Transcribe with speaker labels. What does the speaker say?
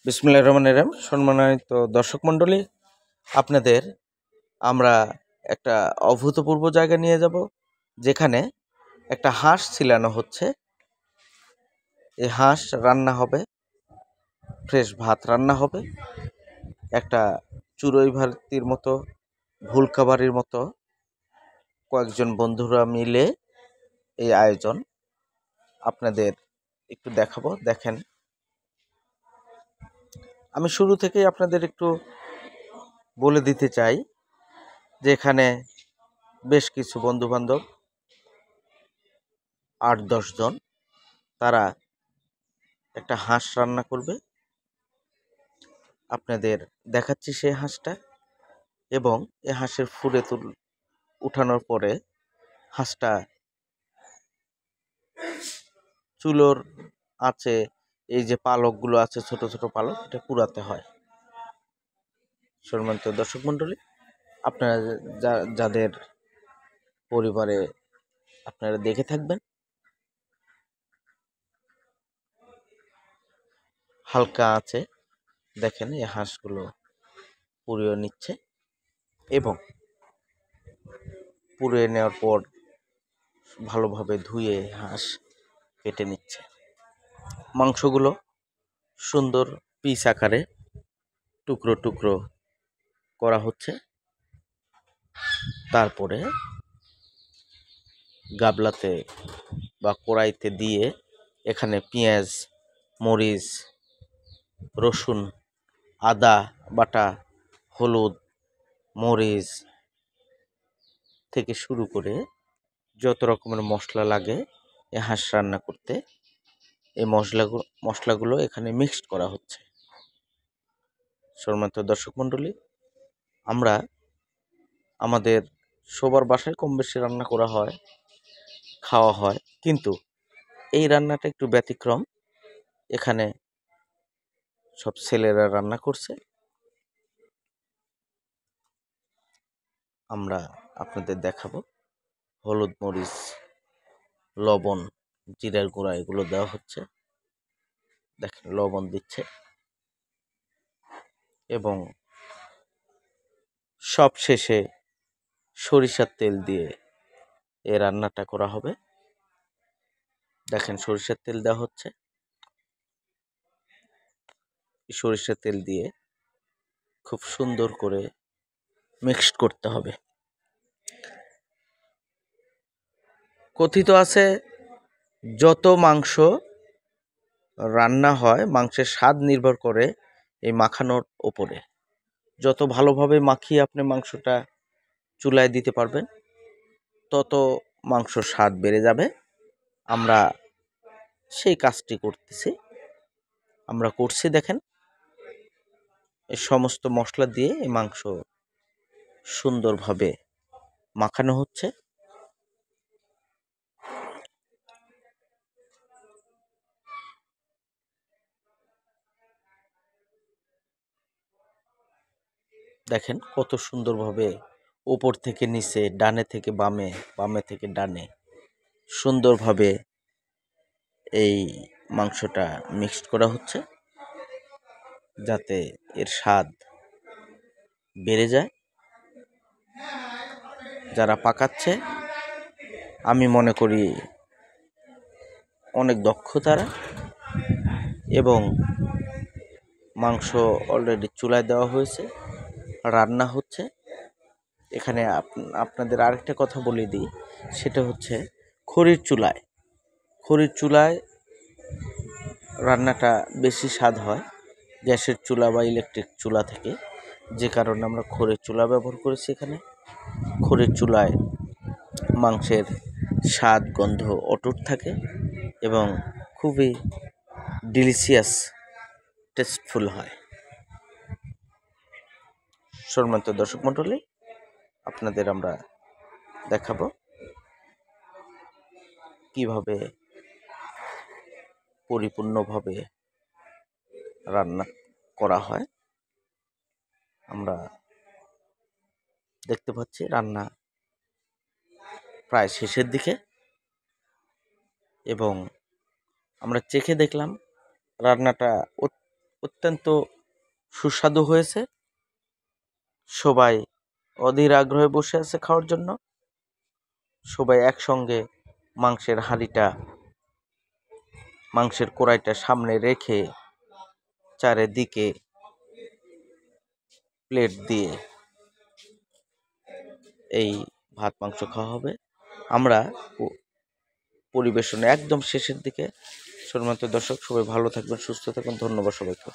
Speaker 1: বিসমিল্লাহির রহমানির রহিম। সম্মানিত দর্শক মণ্ডলী, আপনাদের আমরা একটা অভূতপূর্ব জায়গা নিয়ে যাব, যেখানে একটা হাঁস ছিলানো হচ্ছে। এই হাঁস রান্না হবে, ফ্রেশ ভাত রান্না হবে, একটা চুড়ই ভাতির মতো, ভুলকাবাড়ির মতো কয়েকজন বন্ধুরা মিলে এই আয়োজন আপনাদের একটু দেখাবো। দেখেন, আমি শুরু থেকেই আপনাদের একটু বলে দিতে চাই যে এখানে বেশ কিছু বন্ধুবান্ধব ৮-১০ জন, তারা একটা হাঁস রান্না করবে। আপনাদের দেখাচ্ছি সেই হাঁসটা, এবং এই হাঁসের ফুড়ে উঠানোর পরে হাঁসটা চুলোর আছে, এই যে পালকগুলো আছে, ছোট ছোট পালক, এটা পুড়াতে হয়। সম্মানিত দর্শক মণ্ডলী, আপনারা যাদের পরিবারে আপনারা দেখে থাকবেন, হালকা আছে, দেখেন এই হাঁসগুলো পুড়িয়ে নিচ্ছে, এবং পুড়িয়ে নেওয়ার পর ভালোভাবে ধুয়ে হাঁস কেটে নিচ্ছে। মাংসগুলো সুন্দর পিস আকারে টুকরো টুকরো করা হচ্ছে। তারপরে গাবলাতে বা কড়াইতে দিয়ে এখানে পেঁয়াজ, মরিচ, রসুন, আদা বাটা, হলুদ, মরিচ থেকে শুরু করে যত রকমের মশলা লাগে এই হাঁস রান্না করতে, এই মশলাগুলো এখানে মিক্সড করা হচ্ছে। সম্মানিত দর্শক মণ্ডলী, আমরা আমাদের সবার বাসায় কম বেশি রান্না করা হয়, খাওয়া হয়, কিন্তু এই রান্নাটা একটু ব্যতিক্রম। এখানে সব ছেলেরা রান্না করছে। আমরা আপনাদের দেখাবো। হলুদ, মরিচ, লবণ, জিরার গুঁড়া এগুলো দেওয়া হচ্ছে। দেখেন, লবণ দিচ্ছে, এবং সব শেষে সরিষার তেল দিয়ে এই রান্নাটা করা হবে। দেখেন, সরিষার তেল দেওয়া হচ্ছে। সরিষার তেল দিয়ে খুব সুন্দর করে মিক্সড করতে হবে। কথিত আছে, যত মাংস রান্না হয়, মাংসের স্বাদ নির্ভর করে এই মাখানোর ওপরে। যত ভালোভাবে মাখিয়ে আপনি মাংসটা চুলায় দিতে পারবেন, তত মাংসর স্বাদ বেড়ে যাবে। আমরা সেই কাজটি করতেছি, আমরা করছি। দেখেন, এই সমস্ত মশলা দিয়ে এই মাংস সুন্দরভাবে মাখানো হচ্ছে। দেখেন কত সুন্দরভাবে উপর থেকে নিচে, ডানে থেকে বামে, বামে থেকে ডানে সুন্দরভাবে এই মাংসটা মিক্সড করা হচ্ছে, যাতে এর স্বাদ বেড়ে যায়। যারা পাকাচ্ছে, আমি মনে করি অনেক দক্ষ তারা, এবং মাংস অলরেডি চুলায় দেওয়া হয়েছে, রান্না হচ্ছে। এখানে আপনাদের আরেকটা কথা বলে দিই, সেটা হচ্ছে খড়ির চুলায় রান্নাটা বেশি স্বাদ হয় গ্যাসের চুলা বা ইলেকট্রিক চুলা থেকে, যে কারণে আমরা খড়ির চুলা ব্যবহার করেছি। এখানে খড়ির চুলায় মাংসের স্বাদ, গন্ধ অটুট থাকে, এবং খুবই ডিলিশিয়াস, টেস্টফুল হয়। সম্মানিত দর্শক মণ্ডলী, আপনাদের আমরা দেখাবো কিভাবে পরিপূর্ণভাবে রান্না করা হয়। আমরা দেখতে পাচ্ছি রান্না প্রায় শেষের দিকে, এবং আমরা চেখে দেখলাম রান্নাটা অত্যন্ত সুস্বাদু হয়েছে। সবাই অধীর আগ্রহে বসে আছে খাওয়ার জন্য। সবাই একসঙ্গে মাংসের কড়াইটা সামনে রেখে চারিদিকে প্লেট দিয়ে এই ভাত মাংস খাওয়া হবে। আমরা পরিবেশনে একদম শেষের দিকে। সম্মানিত দর্শক, সবাই ভালো থাকবেন, সুস্থ থাকবেন। ধন্যবাদ সবাইকে।